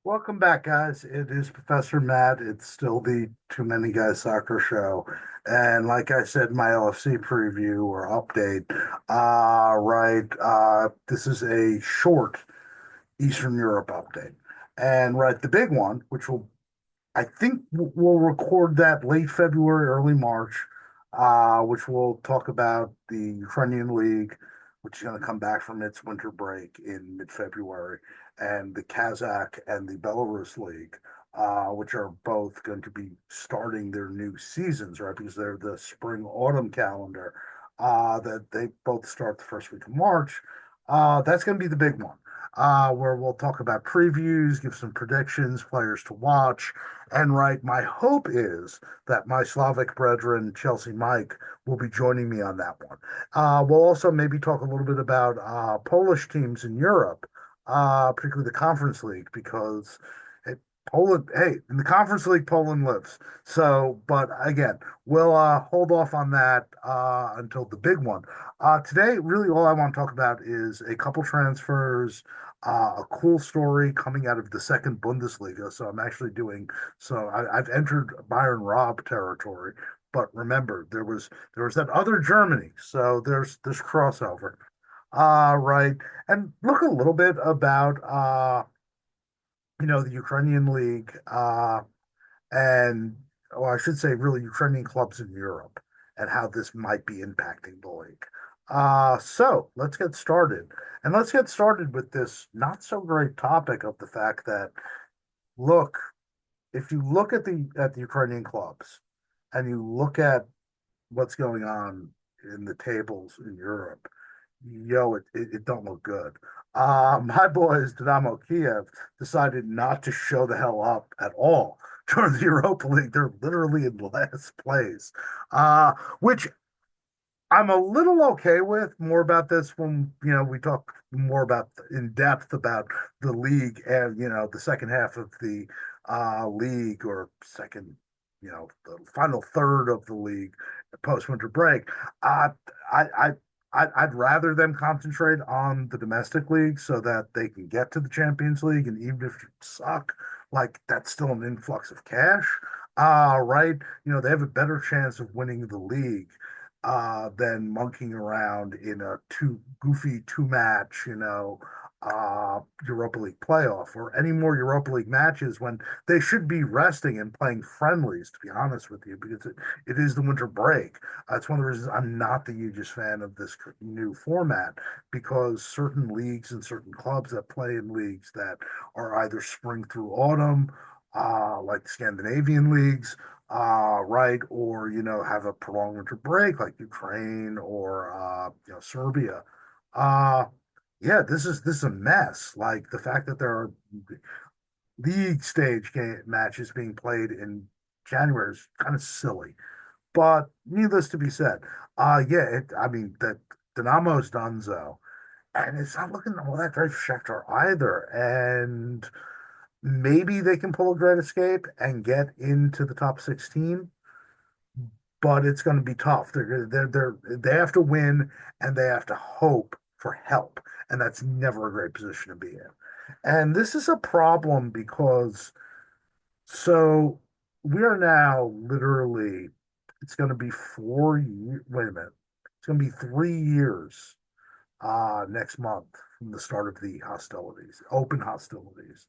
Welcome back, guys. It is Professor Matt. It's still the Too Many Guys Soccer Show. And like I said in my LFC preview or update, this is a short Eastern Europe update. And the big one, I think we'll record that late February, early March, which will talk about the Ukrainian League, which is going to come back from its winter break in mid-February, and the Kazakh and the Belarus League, which are both going to be starting their new seasons, right? Because they're the spring-autumn calendar, that they both start the first week of March. That's going to be the big one, where we'll talk about previews, give some predictions, players to watch. And my hope is that my Slavic brethren, Chelsea Mike, will be joining me on that one. We'll also maybe talk a little bit about Polish teams in Europe, particularly the Conference League, because it, Poland, hey, in the Conference League, Poland lives. So, but again, we'll hold off on that until the big one. Today, really, all I want to talk about is a couple transfers, a cool story coming out of the second Bundesliga. So I'm actually doing I've entered Byron Robb territory. But remember, there was that other Germany, so there's this crossover. Right. And look a little bit about the Ukrainian league, and or I should say really Ukrainian clubs in Europe and how this might be impacting the league. So let's get started. And let's get started with this not so great topic of the fact that look, if you look at the Ukrainian clubs and you look at what's going on in the tables in Europe, it don't look good. My boys, Dynamo Kiev, decided not to show the hell up at all during the Europa League. They're literally in last place, which I'm a little okay with. More about this when we talk more about in depth about the league and the second half of the league or second, the final third of the league post winter break. Uh, I, I I'd rather them concentrate on the domestic league so that they can get to the Champions League, and even if you suck, like that's still an influx of cash. Right? They have a better chance of winning the league than monkeying around in a two match, Europa League playoff or any more Europa League matches when they should be resting and playing friendlies, to be honest with you, because it is the winter break. It's one of the reasons I'm not the hugest fan of this new format because certain leagues and certain clubs that play in leagues that are either spring through autumn, like Scandinavian leagues, right? Or, have a prolonged winter break like Ukraine or, Serbia. Uh, yeah, this is a mess. Like the fact that there are league stage matches being played in January is kind of silly. But needless to be said, I mean, that Dynamo's Dunzo, and it's not looking all that great for Shakhtar either. And maybe they can pull a great escape and get into the top 16, but it's going to be tough. They have to win and they have to hope for help, and that's never a great position to be in. And this is a problem because so we are now literally it's going to be 4 years. Wait a minute, it's going to be 3 years next month from the start of the hostilities, open hostilities,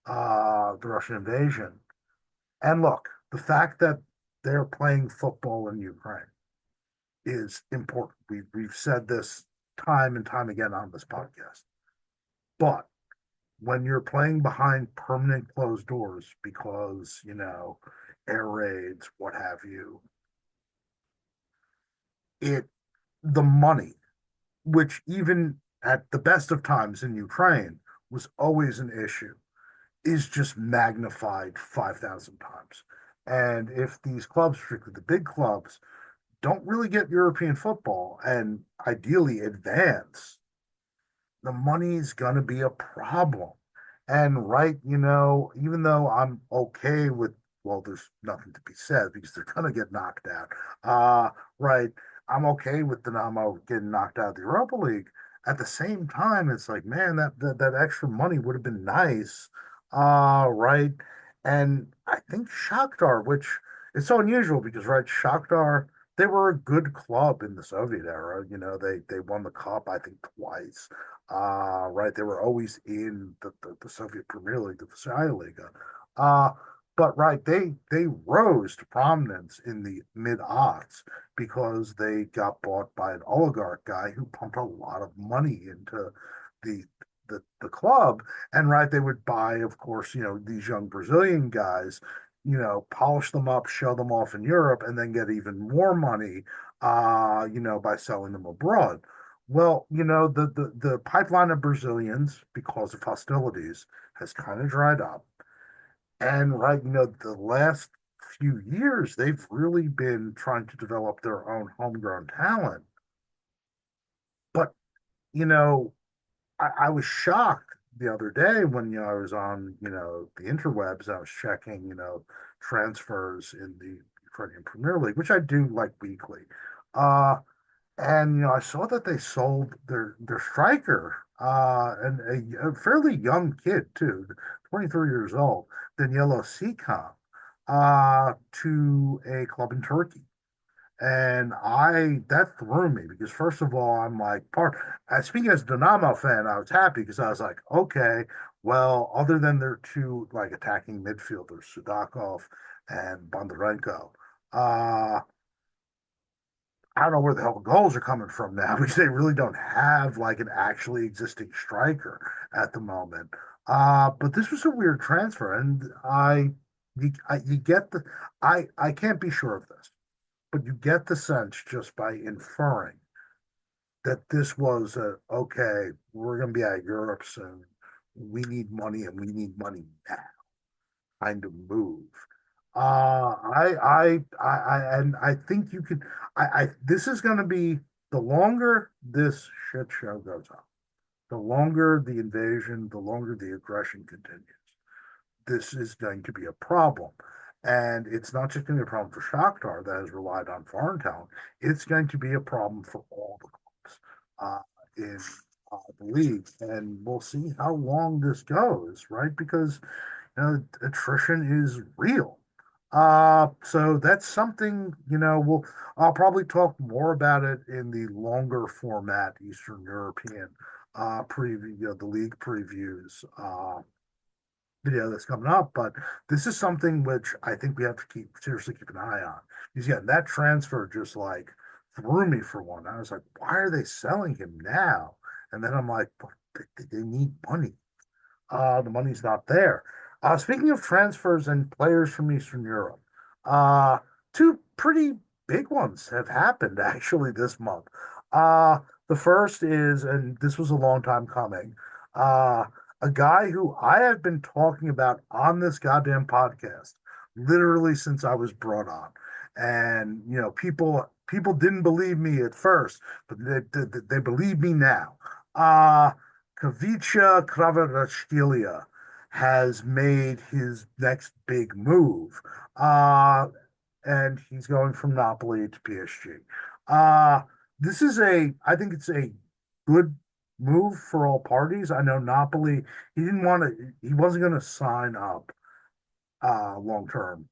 the Russian invasion. And look, the fact that they're playing football in Ukraine is important. We've said this time and time again on this podcast. But when you're playing behind permanent closed doors because, air raids, what have you, it the money, which even at the best of times in Ukraine was always an issue, is just magnified 5,000 times. And if these clubs, particularly the big clubs, don't really get European football and ideally advance, the money's going to be a problem. And even though I'm okay with, well, there's nothing to be said because they're going to get knocked out. Right. I'm okay with Dynamo getting knocked out of the Europa League. At the same time, it's like, man, that extra money would have been nice. Right. And I think Shakhtar, which is so unusual because, right, Shakhtar, they were a good club in the Soviet era. You know, they won the cup, I think, twice. Right. They were always in the Soviet Premier League, the Vysshaya Liga. Uh, but right, they rose to prominence in the mid-aughts because they got bought by an oligarch guy who pumped a lot of money into the the club. And right, they would buy, of course, these young Brazilian guys, polish them up, show them off in Europe, and then get even more money, by selling them abroad. Well, the pipeline of Brazilians, because of hostilities, has kind of dried up. And right, the last few years, they've really been trying to develop their own homegrown talent. But, you know, I was shocked the other day when I was on the interwebs. I was checking transfers in the Ukrainian Premier League, which I do like weekly. Uh, and I saw that they sold their striker, and a fairly young kid too, 23 years old, Danilo Sikan, to a club in Turkey. And that threw me because first of all, I'm like speaking as a Dynamo fan, I was happy because I was like, okay, well, other than their two like attacking midfielders, Sudakov and Bondarenko, uh, I don't know where the hell the goals are coming from now because they really don't have like an actually existing striker at the moment. But this was a weird transfer, and you get I can't be sure of this, but you get the sense just by inferring that this was okay, we're going to be out of Europe soon. We need money and we need money now kind of move. And I think you could, this is going to be the longer this shit show goes on, the longer the invasion, the longer the aggression continues, this is going to be a problem. And it's not just going to be a problem for Shakhtar that has relied on foreign talent. It's going to be a problem for all the clubs in the league. And we'll see how long this goes, right? Because attrition is real. So that's something, I'll probably talk more about it in the longer format Eastern European preview, the league previews video that's coming up, but this is something which I think we have to seriously keep an eye on. Because yeah, that transfer just like threw me for one. I was like, why are they selling him now? And then I'm like, but they need money. The money's not there. Speaking of transfers and players from Eastern Europe, uh, two pretty big ones have happened actually this month. Uh, the first is, and this was a long time coming, uh, a guy who I have been talking about on this goddamn podcast literally since I was brought on. And people didn't believe me at first, but they believe me now. Kavicha Kvaratskhelia has made his next big move. Uh, and he's going from Napoli to PSG. Uh, I think it's a good move for all parties. I know Napoli, he wasn't going to sign up long term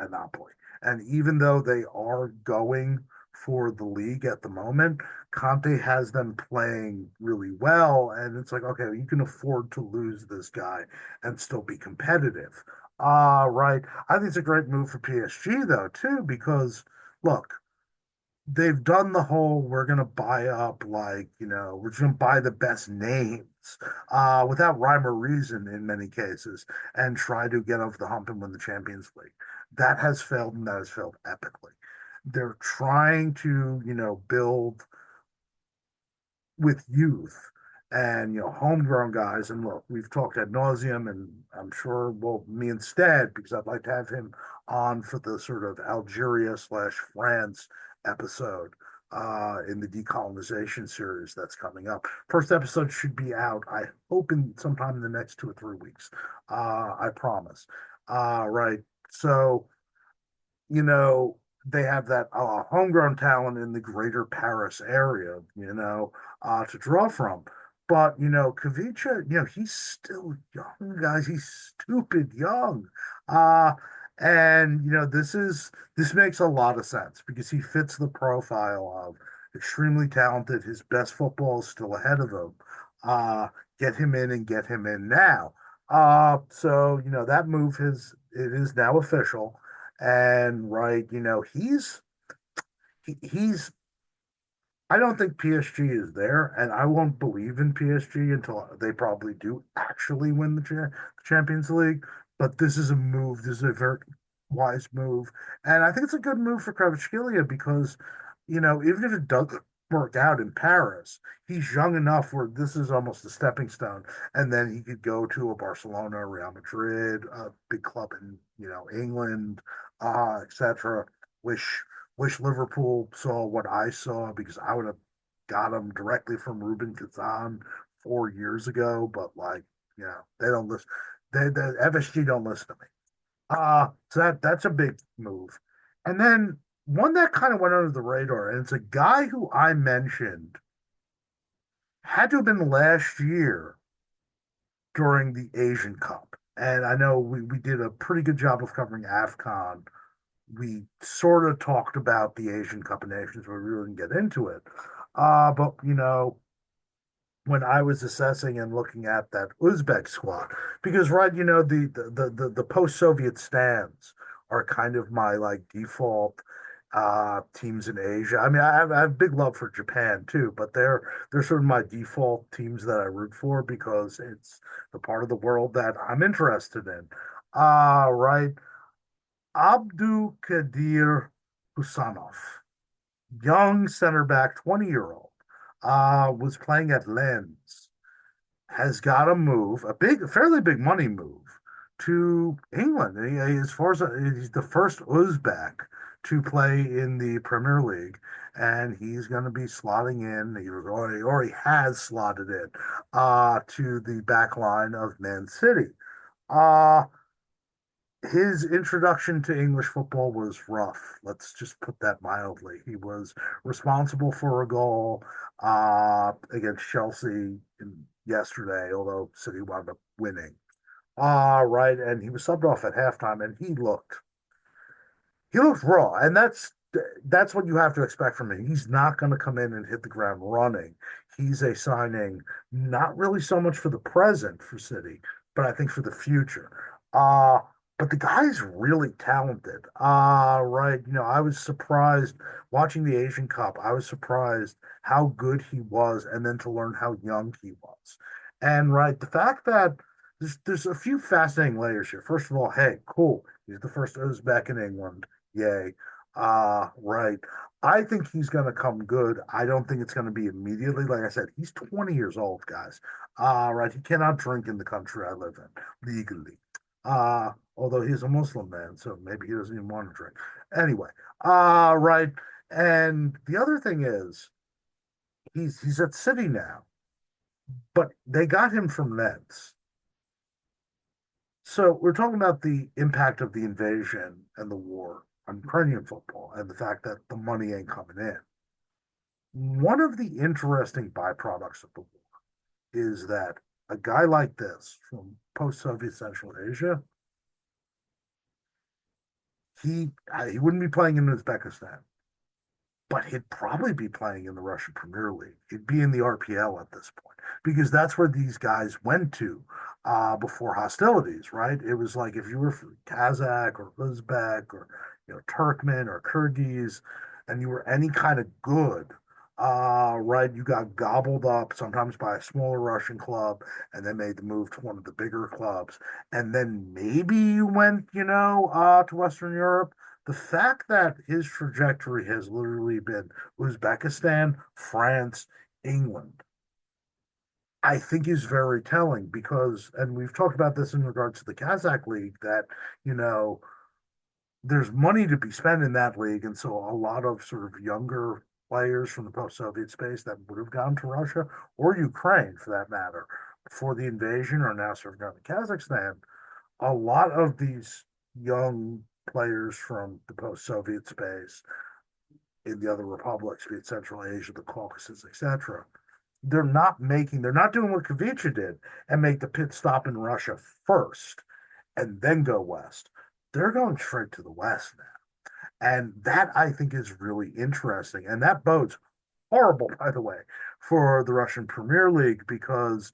at Napoli. And even though they are going for the league at the moment, Conte has them playing really well. And it's like, okay, you can afford to lose this guy and still be competitive. Right. I think it's a great move for PSG, though, too, because look, they've done the whole we're going to buy up, like, we're just going to buy the best names without rhyme or reason in many cases and try to get over the hump and win the Champions League. That has failed, and that has failed epically. They're trying to, build with youth and homegrown guys. And look, we've talked ad nauseum, and I'm sure, well, me instead, because I'd like to have him on for the sort of Algeria slash France episode in the decolonization series that's coming up. First episode should be out, I hope, in sometime in the next 2 or 3 weeks. I promise. Right. So, they have that homegrown talent in the greater Paris area, to draw from. But Kavicha, he's still young, guys. He's stupid young. Uh and this makes a lot of sense because he fits the profile of extremely talented. His best football is still ahead of him. Uh get him in and get him in now. So that move it is now official. And right, he's I don't think PSG is there, and I won't believe in PSG until they probably do actually win the Champions League. But this is a move. This is a very wise move, and I think it's a good move for Kvaratskhelia because, even if it doesn't work out in Paris, he's young enough where this is almost a stepping stone, and then he could go to a Barcelona, Real Madrid, a big club in England, etc. Which Wish Liverpool saw what I saw because I would have got him directly from Ruben Kazan 4 years ago. But they don't listen. The FSG don't listen to me. So that's a big move. And then one that kind of went under the radar, and it's a guy who I mentioned had to have been last year during the Asian Cup. And I know we did a pretty good job of covering AFCON. We sort of talked about the Asian Cup of Nations, but we really didn't get into it. But when I was assessing and looking at that Uzbek squad, because right, the post-Soviet stands are kind of my like default teams in Asia. I mean, I have big love for Japan too, but they're sort of my default teams that I root for because it's the part of the world that I'm interested in. Right. Abdul Kadir Husanov, young center back, 20-year-old, was playing at Lens, has got to move, a fairly big money move to England. As far as he's the first Uzbek to play in the Premier League, and he's going to be slotting in. He already has slotted in to the back line of Man City. Uh, his introduction to English football was rough. Let's just put that mildly. He was responsible for a goal against Chelsea yesterday, although City wound up winning. Right, and he was subbed off at halftime, and he looked raw, and that's what you have to expect from him. He's not going to come in and hit the ground running. He's a signing not really so much for the present for City, but I think for the future. Uh, but the guy's really talented. Right. I was surprised watching the Asian Cup. I was surprised how good he was, and then to learn how young he was. And right, the fact that there's a few fascinating layers here. First of all, hey, cool. He's the first Uzbek in England. Yay. Right. I think he's going to come good. I don't think it's going to be immediately. Like I said, he's 20 years old, guys. Right. He cannot drink in the country I live in legally. Although he's a Muslim man, so maybe he doesn't even want to drink. Anyway, right. And the other thing is he's at City now, but they got him from Nets. So we're talking about the impact of the invasion and the war on Ukrainian football and the fact that the money ain't coming in. One of the interesting byproducts of the war is that a guy like this from post-Soviet Central Asia, he wouldn't be playing in Uzbekistan, but he'd probably be playing in the Russian Premier League. He'd be in the RPL at this point because that's where these guys went to before hostilities, right? It was like if you were Kazakh or Uzbek or Turkmen or Kyrgyz, and you were any kind of good, right? You got gobbled up sometimes by a smaller Russian club, and then made the move to one of the bigger clubs, and then maybe you went, to Western Europe. The fact that his trajectory has literally been Uzbekistan, France, England, I think is very telling because, and we've talked about this in regards to the Kazakh league, that, you know, there's money to be spent in that league. And so a lot of sort of younger players from the post-Soviet space that would have gone to Russia or Ukraine for that matter before the invasion are now sort of gone to Kazakhstan. A lot of these young players from the post-Soviet space in the other republics, be it Central Asia, the Caucasus, etc., they're not doing what Kavicha did and make the pit stop in Russia first and then go west. They're going straight to the west now. And that I think is really interesting. And that bodes horrible, by the way, for the Russian Premier League because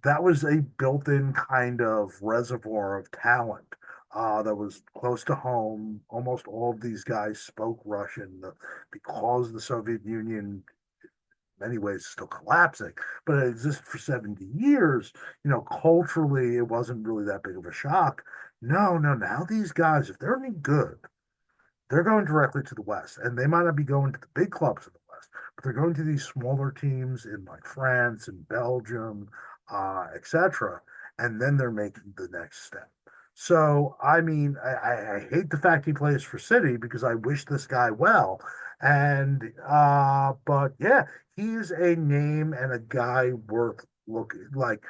that was a built-in kind of reservoir of talent that was close to home. Almost all of these guys spoke Russian because the Soviet Union, in many ways, is still collapsing, but it existed for 70 years. Culturally, it wasn't really that big of a shock. No, no, now these guys, if they're any good, they're going directly to the West, and they might not be going to the big clubs in the West, but they're going to these smaller teams in like France and Belgium, etc. And then they're making the next step. So, I mean, I hate the fact he plays for City because I wish this guy well. And, but yeah, he's a name and a guy worth looking like.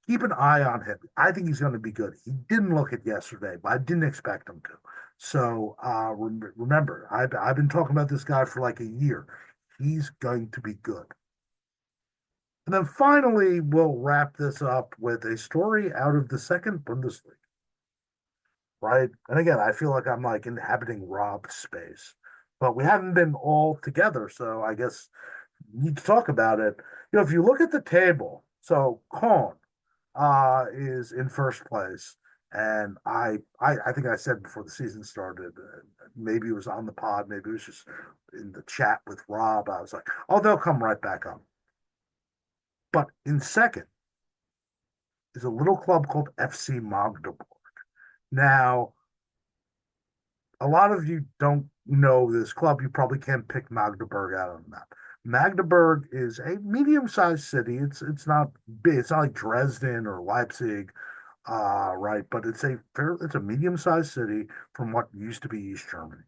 Keep an eye on him. I think he's going to be good. He didn't look it yesterday, but I didn't expect him to. So remember, I've been talking about this guy for like a year. He's going to be good. And then finally, we'll wrap this up with a story out of the second Bundesliga, right? And again, I feel like I'm like inhabiting Rob's space, but we haven't been all together, so I guess we need to talk about it. If you look at the table, so Con is in first place. And I think I said before the season started, maybe it was on the pod, maybe it was just in the chat with Rob. I was like, oh, they'll come right back up. But in second is a little club called FC Magdeburg. Now, a lot of you don't know this club. You probably can't pick Magdeburg out on the map. Magdeburg is a medium-sized city. It's not big. It's not like Dresden or Leipzig, right? But it's a medium-sized city from what used to be East Germany.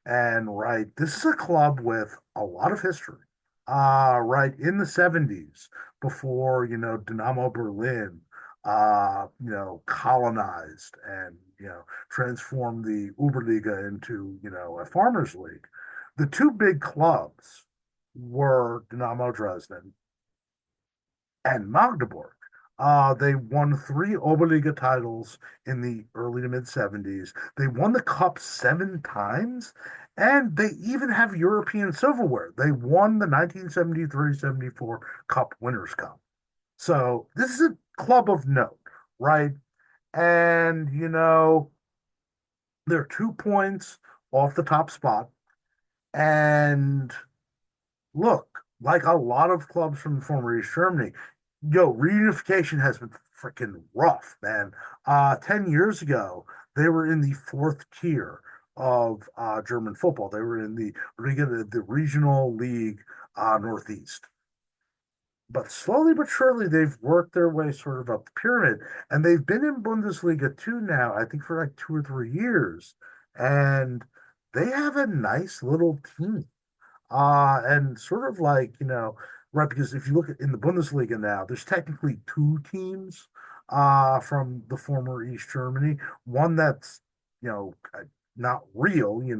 And right, this is a club with a lot of history. Right in the 70s, before, Dynamo Berlin, colonized and, transformed the Oberliga into, a farmers league. The two big clubs were Dynamo Dresden and Magdeburg. They won three Oberliga titles in the early to mid 70s. They won the cup seven times, and they even have European silverware. They won the 1973-74 Cup Winners' Cup. So this is a club of note, right? And, they're 2 points off the top spot. And look, like a lot of clubs from former East Germany, reunification has been freaking rough, man. 10 years ago, they were in the fourth tier of German football. They were in the regional league Northeast. But slowly but surely, they've worked their way sort of up the pyramid, and they've been in Bundesliga 2 now, I think for like 2 or 3 years, and they have a nice little team. And sort of like, right, because if you look at in the Bundesliga now, there's technically two teams from the former East Germany. One that's, not real, in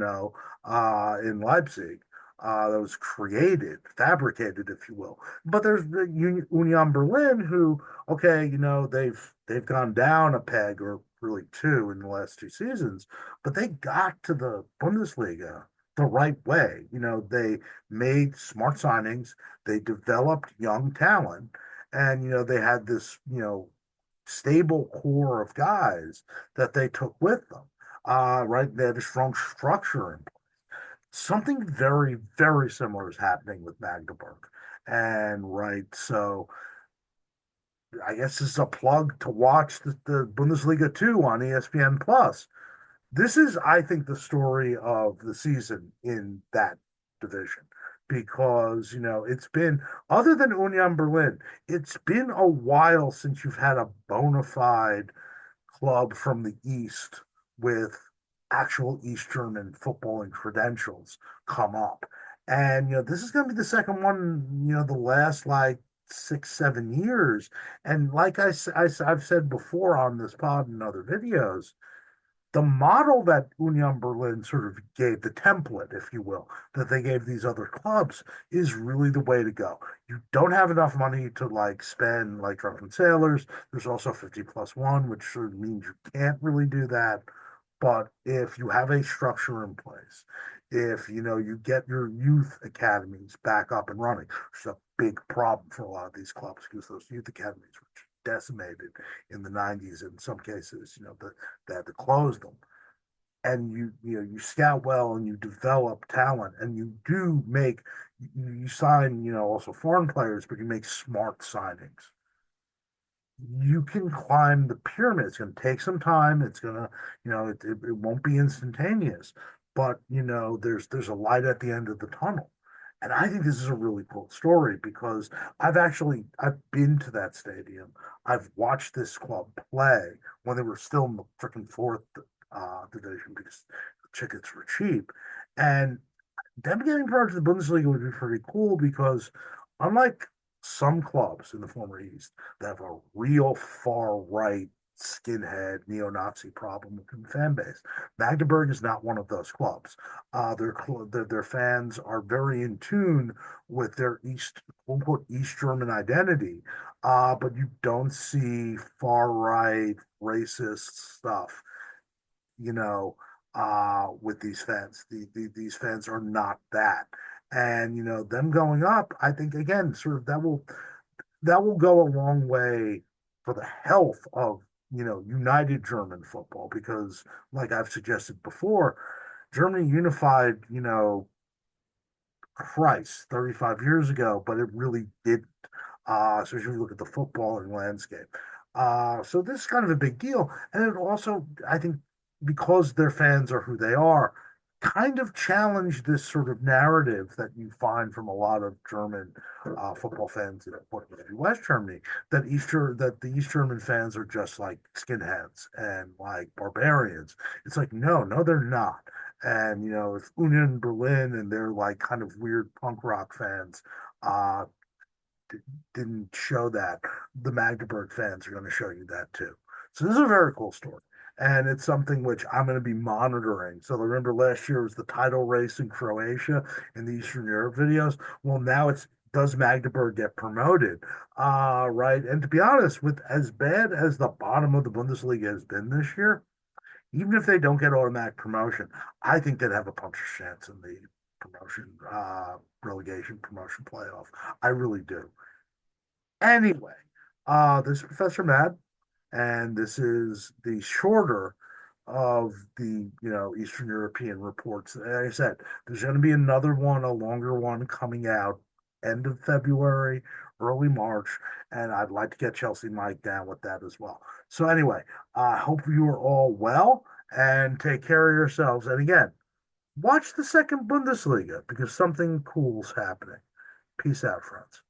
Leipzig, that was created, fabricated, if you will. But there's the Union Berlin, who, okay, they've gone down a peg or really two in the last 2 seasons, but they got to the Bundesliga the right way. They made smart signings, they developed young talent, and they had this, stable core of guys that they took with them. Right, they had a strong structure in place. Something very, very similar is happening with Magdeburg. And right, so I guess this is a plug to watch the Bundesliga 2 on ESPN Plus. This is, I think, the story of the season in that division because, it's been, other than Union Berlin, it's been a while since you've had a bona fide club from the East with actual East German footballing credentials come up. And, this is going to be the second one, the last like 6, 7 years. And like I've said before on this pod and other videos, the model that Union Berlin sort of gave, the template, if you will, that they gave these other clubs is really the way to go. You don't have enough money to like spend like Drunken Sailors. There's also 50 plus one, which sort of means you can't really do that. But if you have a structure in place, if you know you get your youth academies back up and running, which is a big problem for a lot of these clubs because those youth academies were decimated in the 90s in some cases, they had to close them. And you scout well and you develop talent and you do make you sign, also foreign players, but you make smart signings. You can climb the pyramid. It's going to take some time. It's going to, it won't be instantaneous, but there's a light at the end of the tunnel. And I think this is a really cool story because I've been to that stadium. I've watched this club play when they were still in the freaking fourth division because the tickets were cheap. And them getting promoted to the Bundesliga would be pretty cool because unlike some clubs in the former East that have a real far right skinhead neo-Nazi problem within the fan base, Magdeburg is not one of those clubs. Their fans are very in tune with their quote unquote East German identity, but you don't see far right racist stuff, you know, with these fans. These fans are not that. And, them going up, I think again, sort of that will go a long way for the health of, united German football, because like I've suggested before, Germany unified, Christ, 35 years ago, but it really didn't. So if you look at the footballing landscape. So this is kind of a big deal. And it also, I think, because their fans are who they are, kind of challenge this sort of narrative that you find from a lot of German football fans in West Germany, that the East German fans are just like skinheads and like barbarians. It's like, no, no, they're not. And if Union Berlin and they're like kind of weird punk rock fans uh, didn't show that, the Magdeburg fans are going to show you that too. So this is a very cool story. And it's something which I'm going to be monitoring. So remember last year was the title race in Croatia in the Eastern Europe videos. Well, now it's does Magdeburg get promoted? Right. And to be honest, with as bad as the bottom of the Bundesliga has been this year, even if they don't get automatic promotion, I think they'd have a puncher's chance in the promotion, relegation promotion playoff. I really do. Anyway, this is Professor Mad, and this is the shorter of the Eastern European reports. Like I said, there's going to be another one, a longer one coming out end of February, early March, and I'd like to get Chelsea Mike down with that as well. So anyway, I hope you are all well and take care of yourselves. And again, watch the second Bundesliga because something cool's happening. Peace out, friends.